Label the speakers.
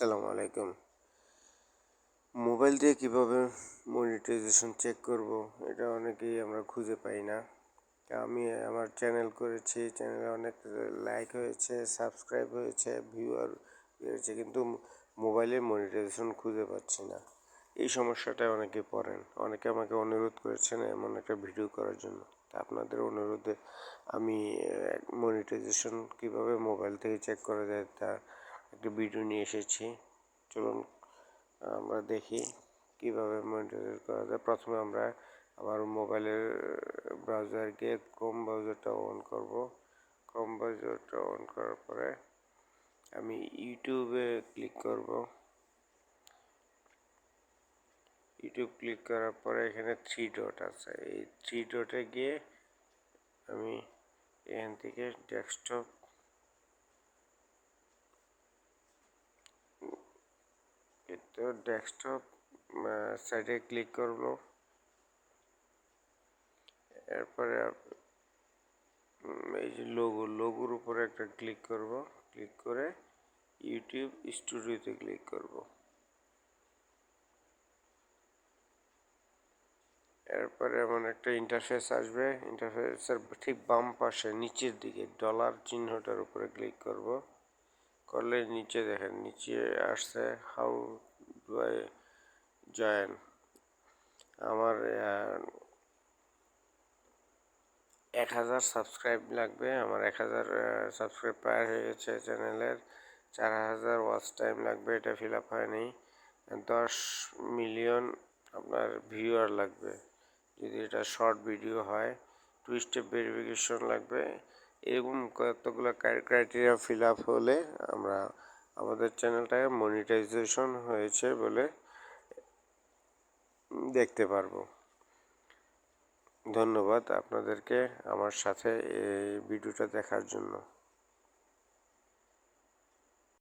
Speaker 1: আসসালামু আলাইকুম। মোবাইল দিয়ে কিভাবে মনিটাইজেশন চেক করব, এটা অনেকেই আমরা খুঁজে পাই না। আমি আমার চ্যানেল করেছি, চ্যানেলে অনেক লাইক হয়েছে, সাবস্ক্রাইব হয়েছে, ভিউয়ার হয়েছে, কিন্তু মোবাইলে মনিটাইজেশন খুঁজে পাচ্ছি না। এই সমস্যাটায় অনেকে পড়েন। অনেকে আমাকে অনুরোধ করেছেন এমন একটা ভিডিও করার জন্য। তা আপনাদের অনুরোধে আমি মনিটাইজেশন কিভাবে মোবাইল থেকে চেক করা যায় তা একটা ভিডিও নিয়ে এসেছি। চলুন আমরা দেখি কিভাবে মনিটাইজ করা যায়। প্রথমে আমরা আমার মোবাইলের ব্রাউজার গিয়ে ক্রোম ব্রাউজারটা অন করব। ক্রোম ব্রাউজারটা অন করার পরে আমি ইউটিউবে ক্লিক করব। ইউটিউব ক্লিক করার পরে এখানে 3 ডট আছে, এই 3 ডটে গিয়ে আমি এখান থেকে ডেস্কটপ সাইডে ক্লিক করব। এরপরে এই যে লোগোর উপরে একটা ক্লিক করব, ক্লিক করে ইউটিউব স্টুডিওতে ক্লিক করব। এরপরে এমন একটা ইন্টারফেস আসবে। ইন্টারফেসের ঠিক বাম পাশে নিচের দিকে ডলার চিহ্নটার উপরে ক্লিক করব। করলে নিচে দেখেন, নিচে আসছে হাউ ডু আই জয়েন। আমার 1000 সাবস্ক্রাইব লাগবে। আমার 1000 সাবস্ক্রাইব প্রায় হয়ে গেছে চ্যানেলের। 4000 ওয়াচ টাইম লাগবে, এটা ফিল আপ হয়নি। 10 মিলিয়ন আপনার ভিউয়ার লাগবে যদি এটা শর্ট ভিডিও হয়। 2 স্টেপ ভেরিফিকেশন লাগবে। এরকম কতগুলো ক্রাইটেরিয়া ফিল আপ হলে আমরা আমাদের চ্যানেলটাকে মনিটাইজেশন হয়েছে বলে দেখতে পারবো। ধন্যবাদ আপনাদেরকে আমার সাথে এই ভিডিওটা দেখার জন্য।